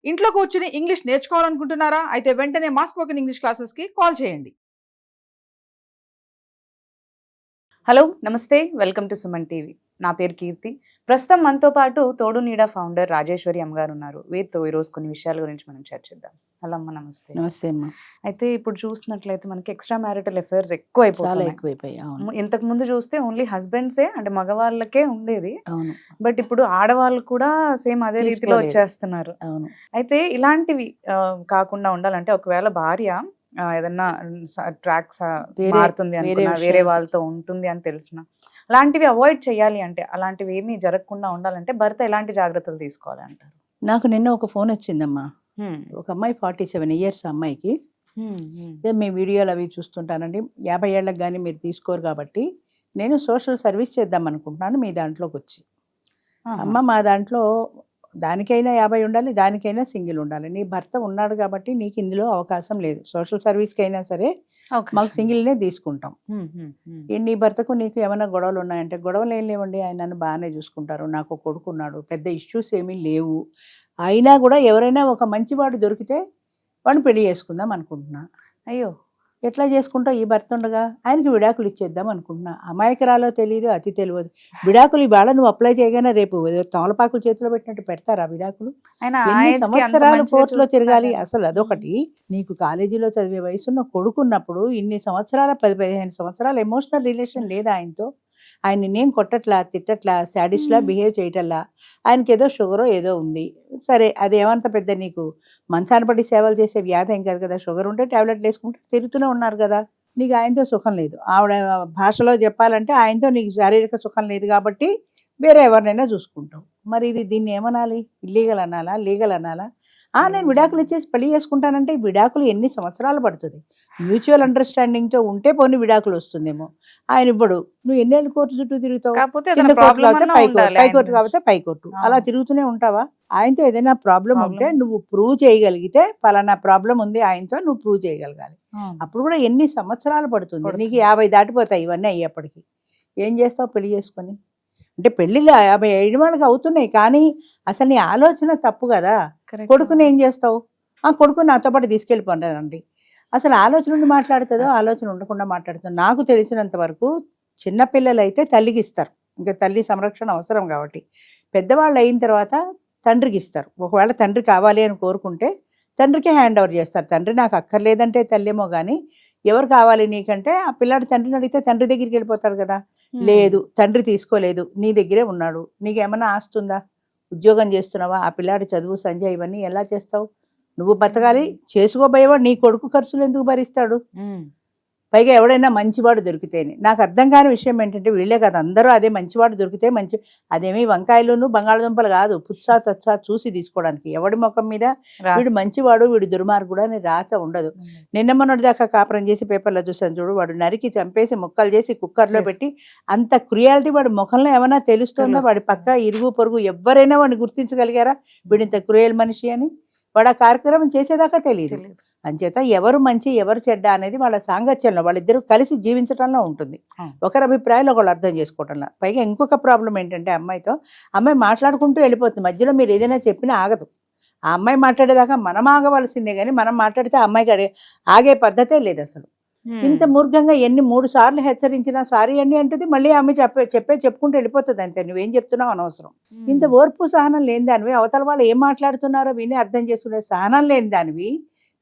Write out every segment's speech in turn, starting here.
ఇంట్లో కూర్చుని ఇంగ్లీష్ నేర్చుకోవాలనుకుంటున్నారా? అయితే వెంటనే మా స్పోకెన్ ఇంగ్లీష్ క్లాసెస్‌కి కాల్ చేయండి. హలో నమస్తే వెల్కమ్ టు సుమన్ టీవీ. నా పేరు కీర్తి. ప్రస్తుతం మనతో పాటు తోడు నీడ ఫౌండర్ రాజేశ్వరి అమ్మగారు ఉన్నారు. వీరితో ఈరోజు కొన్ని విషయాల గురించి మనం చర్చిద్దాం. హలో అమ్మ, నమస్తే. నమస్తే అమ్మా. అయితే ఇప్పుడు చూస్తున్నట్లయితే మనకి ఎక్స్ట్రా మ్యారిటల్ అఫైర్స్ చాలా ఎక్కువైపోతున్నాయి. ఎక్కువైపోయాయి. అవును ఇంతకు ముందు చూస్తే ఓన్లీ హస్బెండ్సే అంటే మగవాళ్ళకే ఉండేది. అవును బట్ ఇప్పుడు ఆడవాళ్ళు కూడా సేమ్ అదే రీతిలో తీసుకోలేదు. వచ్చేస్తున్నారు. అవును అయితే ఇలాంటివి కాకుండా ఉండాలంటే ఒకవేళ భార్య ఏదన్నా ట్రాక్స్ వేరే- మారుతుంది వేరే అనుకున్నా, వేరే విషయాలు- వాళ్ళతో ఉంటుంది అని తెలిసిన అలాంటివి అవాయిడ్ చేయాలి అంటే, అలాంటివి ఏమీ జరగకుండా ఉండాలంటే భర్త ఎలాంటి జాగ్రత్తలు తీసుకోవాలి అంటారు? నాకు నిన్న ఒక ఫోన్ వచ్చిందమ్మా. ఒక అమ్మాయి 47 ఇయర్స్ అమ్మాయికి. అదే మీ వీడియోలు అవి చూస్తుంటానండి. 50 ఏళ్ళకి కానీ మీరు తీసుకోరు కాబట్టి నేను సోషల్ సర్వీస్ చేద్దాం అనుకుంటున్నాను మీ దాంట్లోకి వచ్చి. అమ్మ మా దాంట్లో దానికైనా 50 ఉండాలి, దానికైనా సింగిల్ ఉండాలి. నీ భర్త ఉన్నాడు కాబట్టి నీకు ఇందులో అవకాశం లేదు. సోషల్ సర్వీస్కి అయినా సరే మాకు సింగిల్నే తీసుకుంటాం. నీ భర్తకు నీకు ఏమైనా గొడవలు ఉన్నాయంటే గొడవలు ఏం లేవండి, ఆయన నన్ను బాగానే చూసుకుంటారు, నాకు కొడుకున్నాడు, పెద్ద ఇష్యూస్ ఏమీ లేవు. అయినా కూడా ఎవరైనా ఒక మంచివాడు దొరికితే వాడిని పెళ్లి చేసుకుందాం అనుకుంటున్నా. అయ్యో, ఎట్లా చేసుకుంటావు ఈ భర్త ఉండగా? ఆయనకి విడాకులు ఇచ్చేద్దాం అనుకుంటున్నా. అమాయకురాలో తెలియదు, అతి తెలియదు. విడాకులు ఇవాళ నువ్వు అప్లై చేయగానే రేపు తమలపాకులు చేతిలో పెట్టినట్టు పెడతారా విడాకులు? ఎన్ని సంవత్సరాలు కోర్టులో తిరగాలి అసలు? అదొకటి. నీకు కాలేజీలో చదివే వయసున్న కొడుకున్నప్పుడు ఇన్ని సంవత్సరాల 10-15 సంవత్సరాల ఎమోషనల్ రిలేషన్ లేదా ఆయనతో? ఆయన నేం కొట్టట్లా, తిట్టట్లా, సాడిస్ట్లా బిహేవ్ చేయటల్లా. ఆయనకి ఏదో షుగరో ఏదో ఉంది. సరే, అదేమంత పెద్ద నీకు మంచాన పడి సేవలు చేసే వ్యాధి ఏం కాదు కదా. షుగర్ ఉంటే టాబ్లెట్లు వేసుకుంటే తిరుగుతూనే ఉన్నారు కదా. నీకు ఆయనతో సుఖం లేదు. ఆవిడ భాషలో చెప్పాలంటే ఆయనతో నీకు శారీరక సుఖం లేదు కాబట్టి వేరే ఎవరినైనా చూసుకుంటావు. మరి దీన్ని ఏమనాలి? ఇల్లీగల్ అనాలా, లీగల్ అనాలా? నేను విడాకులు ఇచ్చేసి పెళ్లి చేసుకుంటానంటే విడాకులు ఎన్ని సంవత్సరాలు పడుతుంది? మ్యూచువల్ అండర్స్టాండింగ్తో ఉంటే పోనీ విడాకులు వస్తుందేమో. ఆయన ఇవ్వడు. నువ్వు ఎన్నేళ్ళు కోర్టు చుట్టూ తిరుగుతావు? కింద కోర్టు కాకపోతే పైకోర్టు కాకపోతే పైకోర్టు, అలా తిరుగుతూనే ఉంటావా? ఆయనతో ఏదైనా ప్రాబ్లం ఉంటే నువ్వు ప్రూవ్ చేయగలిగితే పలానా ప్రాబ్లం ఉంది ఆయనతో, నువ్వు ప్రూవ్ చేయగలగాలి. అప్పుడు కూడా ఎన్ని సంవత్సరాలు పడుతుంది? నీకు 50 దాటిపోతాయి ఇవన్నీ అయ్యేప్పటికీ. ఏం చేస్తావు పెళ్లి చేసుకొని? అంటే పెళ్ళిళ్ళు 57 వాళ్ళకి అవుతున్నాయి, కానీ అసలు నీ ఆలోచన తప్పు కదా. కొడుకుని ఏం చేస్తావు? కొడుకుని నాతో పాటు తీసుకెళ్ళిపోండి. అసలు ఆలోచన ఉండి మాట్లాడుతుందో ఆలోచన ఉండకుండా మాట్లాడుతుందో? నాకు తెలిసినంత వరకు చిన్నపిల్లలు అయితే తల్లికి ఇస్తారు, ఇంకా తల్లి సంరక్షణ అవసరం కాబట్టి. పెద్దవాళ్ళు అయిన తర్వాత తండ్రికి ఇస్తారు. ఒకవేళ తండ్రి కావాలి అని కోరుకుంటే తండ్రికి హ్యాండ్ ఓవర్ చేస్తారు. తండ్రి నాకు అక్కర్లేదంటే తల్లేమో కానీ ఎవరు కావాలి నీకంటే ఆ పిల్లాడు తండ్రిని అడిగితే తండ్రి దగ్గరికి వెళ్ళిపోతాడు కదా. లేదు, తండ్రి తీసుకోలేదు, నీ దగ్గరే ఉన్నాడు, నీకేమన్నా ఆస్తుందా? ఉద్యోగం చేస్తున్నావా? ఆ పిల్లాడి చదువు సంజయ్ ఇవన్నీ ఎలా చేస్తావు? నువ్వు బతకాలి, చేసుకోబోయేవాడు నీ కొడుకు ఖర్చులు ఎందుకు భరిస్తాడు? పైగా ఎవడైనా మంచివాడు దొరికితేనే. నాకు అర్థం కాని విషయం ఏంటంటే వీళ్ళే కదా అందరూ అదే మంచివాడు దొరికితే మంచి, అదేమీ వంకాయలును బంగాళదుంపలు కాదు, పుచ్చా చచ్చా చూసి తీసుకోవడానికి. ఎవడి ముఖం మీద వీడు మంచివాడు వీడు దుర్మార్గుడు అని రాత ఉండదు. నిన్న మొన్నటి దాకా కాపురం చేసి పేపర్లో చూసాను చూడు, వాడు నరికి చంపేసి ముక్కలు చేసి కుక్కర్లో పెట్టి, అంత క్రుయాలిటీ వాడి ముఖంలో ఏమైనా తెలుస్తుందా? వాడి పక్క ఇరుగు పొరుగు ఎవరైనా వాడిని గుర్తించగలిగారా వీడు ఇంత క్రూయల్ మనిషి అని? వాడు ఆ కార్యక్రమం చేసేదాకా తెలియదు. అంచేత ఎవరు మంచి ఎవరు చెడ్డ అనేది వాళ్ళ సాంగత్యంలో, వాళ్ళిద్దరూ కలిసి జీవించడంలో ఉంటుంది. ఒకరి అభిప్రాయాలు ఒకళ్ళు అర్థం చేసుకోవటంలో. పైగా ఇంకొక ప్రాబ్లం ఏంటంటే అమ్మాయి మాట్లాడుకుంటూ వెళ్ళిపోతుంది, మధ్యలో మీరు ఏదైనా చెప్పినా ఆగదు. ఆ అమ్మాయి మాట్లాడేదాకా మనం ఆగవలసిందే, కానీ మనం మాట్లాడితే అమ్మాయికి ఆగే పద్ధతే లేదు అసలు. ఇంత మూర్ఖంగా 3 సార్లు హెచ్చరించినా సారీ అండి అంటుంది, మళ్ళీ ఆమె చెప్పుకుంటూ వెళ్ళిపోతుంది. అంతే, నువ్వేం చెప్తున్నావు అనవసరం. ఇంత ఓర్పు సహనం లేని దానివి, అవతల వాళ్ళు ఏం మాట్లాడుతున్నారో విని అర్థం చేసుకునే సహనం లేని దానివి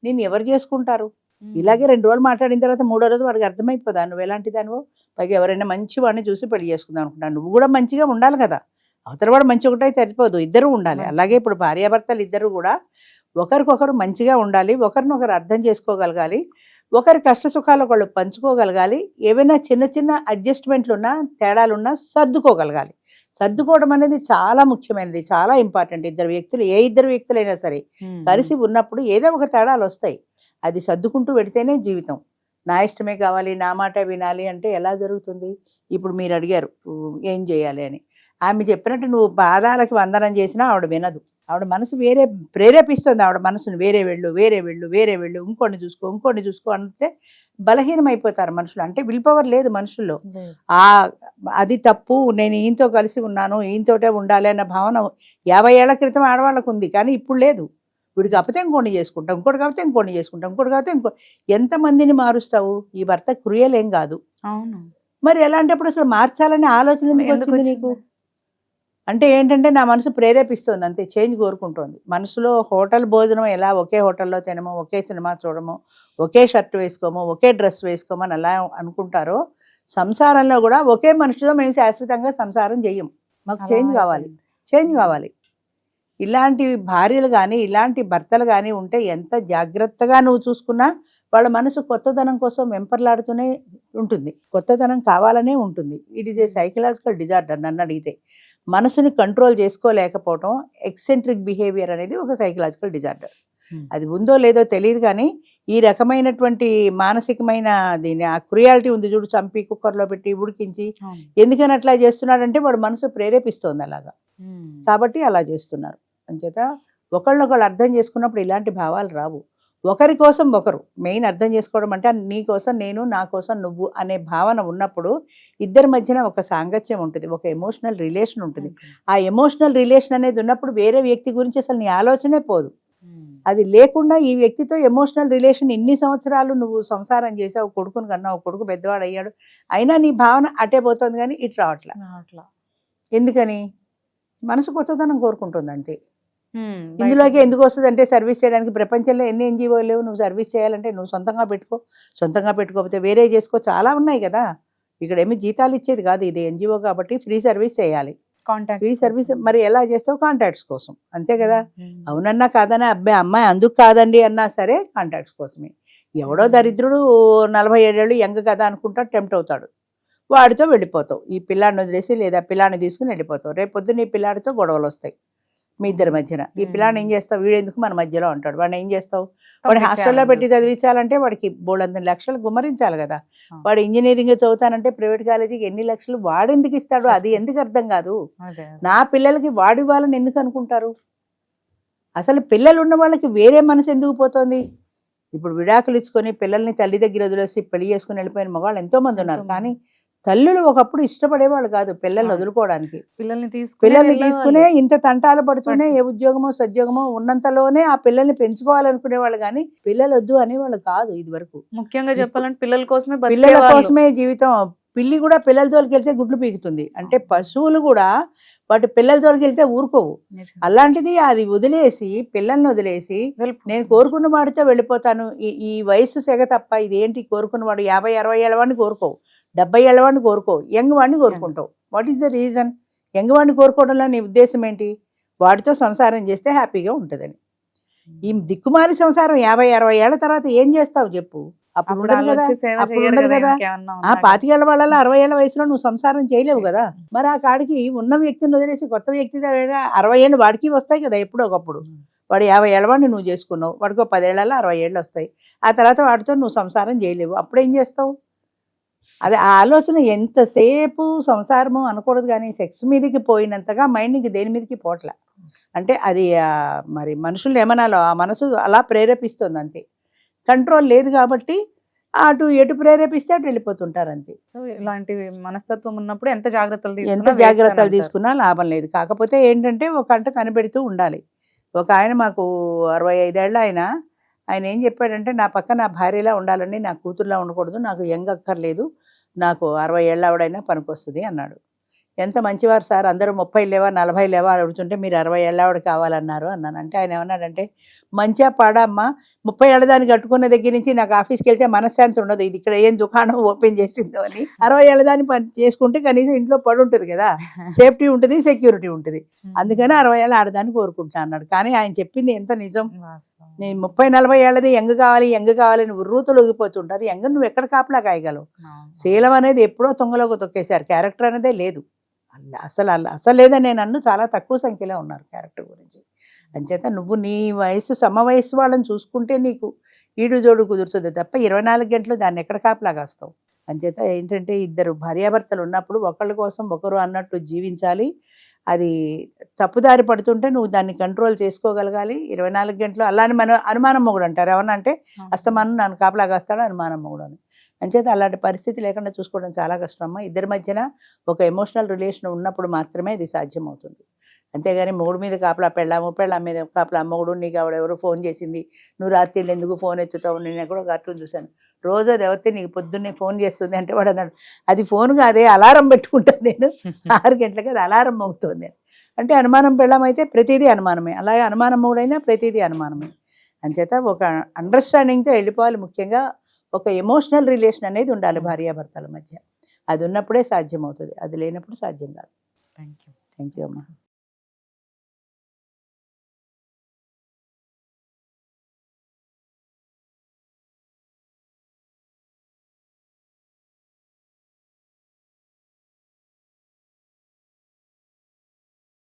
నేను ఎవరు చేసుకుంటారు? ఇలాగే 2 రోజులు మాట్లాడిన తర్వాత 3వ రోజు వాడికి అర్థమైపోదా నువ్వు ఎలాంటి దానివో? పైగా ఎవరైనా మంచి వాడిని చూసి పెళ్లి చేసుకుందాం అనుకుంటాను. నువ్వు కూడా మంచిగా ఉండాలి కదా. అవతల వాడు మంచి ఒకటే సరిపోదు, ఇద్దరు ఉండాలి. అలాగే ఇప్పుడు భార్యాభర్తలు ఇద్దరు కూడా ఒకరికొకరు మంచిగా ఉండాలి, ఒకరినొకరు అర్థం చేసుకోగలగాలి, ఒకరి కష్ట సుఖాలు ఒకళ్ళు పంచుకోగలగాలి. ఏవైనా చిన్న చిన్న అడ్జస్ట్మెంట్లు ఉన్నా తేడాలున్నా సర్దుకోగలగాలి. సర్దుకోవడం అనేది చాలా ముఖ్యమైనది, చాలా ఇంపార్టెంట్. ఏ ఇద్దరు వ్యక్తులైనా సరే కలిసి ఉన్నప్పుడు ఏదో ఒక తేడాలు వస్తాయి. అది సర్దుకుంటూ పెడితేనే జీవితం. నా ఇష్టమే కావాలి, నా మాట వినాలి అంటే ఎలా జరుగుతుంది? ఇప్పుడు మీరు అడిగారు ఏం చేయాలి అని. ఆమె చెప్పినట్టు నువ్వు పాదాలకి వందనం చేసినా ఆవిడ వినదు. ఆవిడ మనసు వేరే ప్రేరేపిస్తుంది. ఆవిడ మనసును వేరే వెళ్ళు, ఇంకోటి చూసుకో అంటే బలహీనమైపోతారు మనుషులు. అంటే విల్ పవర్ లేదు మనుషుల్లో. అది తప్పు, నేను ఈయనతో కలిసి ఉన్నాను, ఈయనతోటే ఉండాలి అన్న భావన 50 ఏళ్ల క్రితం ఆడవాళ్ళకు ఉంది, కానీ ఇప్పుడు లేదు. వీడికి కాకపోతే ఇంకోటి చేసుకుంటాం, ఇంకోటి కాకపోతే ఇంకోటి చేసుకుంటాం, ఇంకోటి కాకపోతే ఎంతమందిని మారుస్తావు? ఈ భర్త క్రూయల్ ఏం కాదు. అవును. మరి ఎలాంటప్పుడు అసలు మార్చాలనే ఆలోచన ఎందుకు వచ్చింది నీకు? అంటే ఏంటంటే నా మనసు ప్రేరేపిస్తుంది అంతే, చేంజ్ కోరుకుంటోంది. మనసులో హోటల్ భోజనం ఎలా ఒకే హోటల్లో తినమో, ఒకే సినిమా చూడమో, ఒకే షర్ట్ వేసుకోమో, ఒకే డ్రెస్ వేసుకోమో అని అలా అనుకుంటారో, సంసారంలో కూడా ఒకే మనిషితో మేము శాశ్వతంగా సంసారం చెయ్యం. మాకు చేంజ్ కావాలి, చేంజ్ కావాలి. ఇలాంటి భార్యలు కానీ ఇలాంటి భర్తలు కానీ ఉంటే ఎంత జాగ్రత్తగా నువ్వు చూసుకున్నా వాళ్ళ మనసు కొత్తదనం కోసం వెంపర్లాడుతూనే ఉంటుంది, కొత్తదనం కావాలనే ఉంటుంది. It is a psychological disorder. నన్ను అడిగితే మనసుని కంట్రోల్ చేసుకోలేకపోవటం, ఎక్సెంట్రిక్ బిహేవియర్ అనేది ఒక సైకలాజికల్ డిజార్డర్. అది ఉందో లేదో తెలియదు కానీ ఈ రకమైనటువంటి మానసికమైన దీని ఆ క్రుయాలిటీ ఉంది చూడు, చంపి కుక్కర్లో పెట్టి ఉడికించి ఎందుకని అట్లా చేస్తున్నాడంటే వాడు మనసు ప్రేరేపిస్తోంది అలాగా, కాబట్టి అలా చేస్తున్నారు. అంచేత ఒకళ్ళొకళ్ళు అర్థం చేసుకున్నప్పుడు ఇలాంటి భావాలు రావు. ఒకరి కోసం ఒకరు మెయిన్ అర్థం చేసుకోవడం అంటే నీ కోసం నేను, నా కోసం నువ్వు అనే భావన ఉన్నప్పుడు ఇద్దరి మధ్యన ఒక సాంగత్యం ఉంటుంది, ఒక ఎమోషనల్ రిలేషన్ ఉంటుంది. ఆ ఎమోషనల్ రిలేషన్ అనేది ఉన్నప్పుడు వేరే వ్యక్తి గురించి అసలు నీ ఆలోచనే పోదు. అది లేకుండా ఈ వ్యక్తితో ఎమోషనల్ రిలేషన్ ఇన్ని సంవత్సరాలు నువ్వు సంసారం చేసావు, కొడుకుని కన్నావు, కొడుకు పెద్దవాడు అయ్యాడు, అయినా నీ భావన అటే పోతుంది కానీ ఇటు రావట్లా. ఎందుకని? మనసు కొత్తదనం కోరుకుంటుంది అంతే. ఇందులోకి ఎందుకు వస్తుంది అంటే సర్వీస్ చేయడానికి ప్రపంచంలో ఎన్ని ఎన్జిఓలు లేవు. నువ్వు సర్వీస్ చేయాలంటే నువ్వు సొంతంగా పెట్టుకో, సొంతంగా పెట్టుకోకపోతే వేరే చేసుకో, చాలా ఉన్నాయి కదా. ఇక్కడ ఏమి జీతాలు ఇచ్చేది కాదు, ఇది ఎన్జిఓ కాబట్టి ఫ్రీ సర్వీస్ చేయాలి. ఫ్రీ సర్వీస్ మరి ఎలా చేస్తావు? కాంటాక్ట్స్ కోసం, అంతే కదా. అవునన్నా కాదన్నా, అబ్బాయి అమ్మాయి అందుకు కాదండి అన్నా సరే కాంటాక్ట్స్ కోసమే. ఎవడో దరిద్రుడు 47 ఏళ్ళు యంగ్ కదా అనుకుంటా టెంప్ట్ అవుతాడు, వాడితో వెళ్ళిపోతావు. ఈ పిల్లాడిని వదిలేసి లేదా పిల్లాడిని తీసుకుని వెళ్ళిపోతావు. రేపు పొద్దున్న ఈ పిల్లాడితో గొడవలు వస్తాయి మీ ఇద్దరి మధ్యన. ఈ పిల్లాడిని ఏం చేస్తావు? వీడెందుకు మన మధ్యలో ఉంటాడు, వాడిని ఏం చేస్తావు? వాడిని హాస్టల్లో పెట్టి చదివించాలంటే వాడికి 300 లక్షలు గుమ్మరించాలి కదా. వాడు ఇంజనీరింగ్ చదువుతానంటే ప్రైవేట్ కాలేజీకి ఎన్ని లక్షలు వాడెందుకు ఇస్తాడు? అది ఎందుకు అర్థం కాదు. నా పిల్లలకి వాడి వాళ్ళని ఎందుకు అనుకుంటారు? అసలు పిల్లలు ఉన్న వాళ్ళకి వేరే మనసు ఎందుకు పోతుంది? ఇప్పుడు విడాకులు ఇచ్చుకొని పిల్లల్ని తల్లి దగ్గర వదిలేసి పెళ్లి చేసుకుని వెళ్ళిపోయిన మగవాళ్ళు ఎంతో మంది ఉన్నారు. కానీ తల్లులు ఒకప్పుడు ఇష్టపడేవాళ్ళు కాదు పిల్లల్ని వదులుకోవడానికి. పిల్లల్ని తీసుకునే ఇంత తంటాలు పడుతూనే ఏ ఉద్యోగమో సద్యోగమో ఉన్నంతలోనే ఆ పిల్లల్ని పెంచుకోవాలనుకునేవాళ్ళు కానీ పిల్లలు వద్దు అనేవాళ్ళు కాదు. ఇది వరకు ముఖ్యంగా చెప్పాలంటే పిల్లల కోసమే జీవితం. పిల్లి కూడా పిల్లల జోలికి వెళ్తే గుడ్లు పీకుతుంది. అంటే పశువులు కూడా వాటి పిల్లల జోలికి వెళ్తే ఊరుకోవు. అలాంటిది అది వదిలేసి పిల్లల్ని వదిలేసి నేను కోరుకున్న వాడితో వెళ్ళిపోతాను, ఈ వయసు సెగ తప్ప ఇదేంటి కోరుకున్న వాడు 50-60 ఏళ్ళ వాడిని కోరుకోవు, 70 ఏళ్ళ వాడిని కోరుకోవు, యంగ్ వాడిని కోరుకుంటావు. What is the reason? Young వాడిని కోరుకోవడంలో నీ ఉద్దేశం ఏంటి? వాడితో సంసారం చేస్తే హ్యాపీగా ఉంటుందని. ఈ దిక్కుమాలి సంసారం 50-60 ఏళ్ల తర్వాత ఏం చేస్తావు చెప్పు? అప్పుడు ఉండదు కదా, అప్పుడు ఉండదు కదా. 25 ఏళ్ల వాళ్ళ 60 ఏళ్ల వయసులో నువ్వు సంసారం చేయలేవు కదా. మరి ఆ కాడికి ఉన్న వ్యక్తిని వదిలేసి కొత్త వ్యక్తి 60 ఏళ్ళు వాడికి వస్తాయి కదా ఎప్పుడో ఒకప్పుడు. వాడు 50 ఏళ్ళ వాడిని నువ్వు చేసుకున్నావు, వాడికి 10 ఏళ్ళలో 60 ఏళ్ళు వస్తాయి. ఆ తర్వాత వాడితో నువ్వు సంసారం చేయలేవు, అప్పుడు ఏం చేస్తావు? అదే ఆ ఆలోచన ఎంతసేపు సంసారము అనకూడదు కానీ సెక్స్ మీదకి పోయినంతగా మైండ్కి దేని మీదకి పోట్ల. అంటే అది మరి మనుషులు ఏమనాలో ఆ మనసు అలా ప్రేరేపిస్తుంది అంతే. కంట్రోల్ లేదు కాబట్టి అటు ఎటు ప్రేరేపిస్తే అటు వెళ్ళిపోతుంటారు అంతే. సో ఇలాంటి మనస్తత్వం ఉన్నప్పుడు ఎంత జాగ్రత్తలు తీసుకున్నా లాభం లేదు. కాకపోతే ఏంటంటే ఒక అంట కనిపెడుతూ ఉండాలి. ఒక ఆయన మాకు 65 ఏళ్ళ ఆయన ఏం చెప్పాడంటే నా పక్క నా భార్యలా ఉండాలండి, నా కూతురులా ఉండకూడదు, నాకు యంగ్ అక్కర్లేదు, నాకు 60 ఏళ్ళ ఆవిడైనా పనికొస్తుంది అన్నాడు. ఎంత మంచివారు సార్, అందరూ 30 లేవా 40 లేవా అడుగుతుంటే మీరు 60 ఏళ్ళ ఆవిడ కావాలన్నారు అన్నాను. అంటే ఆయన ఏమన్నాడంటే మంచిగా పాడమ్మా, 30 ఏళ్ళ దాన్ని కట్టుకున్న దగ్గర నుంచి నాకు ఆఫీస్కి వెళ్తే మనశ్శాంతి ఉండదు, ఇది ఇక్కడ ఏం దుకాణం ఓపెన్ చేసిందో అని. 60 ఏళ్ళ దాన్ని పని చేసుకుంటే కనీసం ఇంట్లో పడి ఉంటుంది కదా, సేఫ్టీ ఉంటుంది, సెక్యూరిటీ ఉంటుంది. అందుకని 60 ఏళ్ళ ఆడదాన్ని కోరుకుంటా అన్నాడు. కానీ ఆయన చెప్పింది ఎంత నిజం. నేను 30-40 ఏళ్ళది యంగ్ కావాలి అని ఉర్రూతలు ఊగిపోతుంటారు. యంగ్ నువ్వు ఎక్కడ కాపలా కాయగలవు? శీలం అనేది ఎప్పుడో తొంగలోకి తొక్కేశారు, క్యారెక్టర్ అనేదే లేదు. అసలు లేదని నేను అన్ను, చాలా తక్కువ సంఖ్యలో ఉన్నారు క్యారెక్టర్ గురించి. అంచేత నువ్వు నీ వయసు సమవయసు వాళ్ళని చూసుకుంటే నీకు ఈడు జోడు కుదురుతుంది తప్ప 24 గంటలు దాన్ని ఎక్కడ కాపలా కాస్తావు. అంచేత ఏంటంటే ఇద్దరు భార్యాభర్తలు ఉన్నప్పుడు ఒకళ్ళ కోసం ఒకరు అన్నట్టు జీవించాలి. అది తప్పుదారి పడుతుంటే నువ్వు దాన్ని కంట్రోల్ చేసుకోగలగాలి 24 గంటలు. అలానే మన అనుమానం మొగుడు అంటారు, ఏమన్నా అంటే అస్తమానం నన్ను కాపలా కాస్తాడు అనుమానం మొగుడు అని. అంచేత అలాంటి పరిస్థితి లేకుండా చూసుకోవడం చాలా కష్టం అమ్మా. ఇద్దరి మధ్యన ఒక ఎమోషనల్ రిలేషన్ ఉన్నప్పుడు మాత్రమే ఇది సాధ్యమవుతుంది. అంతేగాని మొగుడు మీద కాపలా పెళ్ళాం మీద కాపలా మొగుడు నీకు ఆవిడెవరో ఫోన్ చేసింది, నువ్వు రాత్రి ఎందుకు ఫోన్ ఎత్తుతావు, నేను ఎక్కడో కార్టూన్ చూశాను, రోజు అది ఎవరితే నీకు పొద్దున్నే ఫోన్ చేస్తుంది అంటే వాడు అన్నాడు అది ఫోన్ కాదే అలారం పెట్టుకుంటాను నేను 6 గంటలకి అది అలారం మోగుతుంది అని. అంటే అనుమానం పెళ్ళాం అయితే ప్రతిదీ అనుమానమే, అలాగే అనుమానం మొగుడైనా ప్రతిదీ అనుమానమే. అంచేత ఒక అండర్స్టాండింగ్తో వెళ్ళిపోవాలి. ముఖ్యంగా ఒక ఎమోషనల్ రిలేషన్ అనేది ఉండాలి భార్యాభర్తల మధ్య. అది ఉన్నప్పుడే సాధ్యం అవుతుంది, అది లేనప్పుడు సాధ్యం కాదు. Thank you. థ్యాంక్ యూ అమ్మా.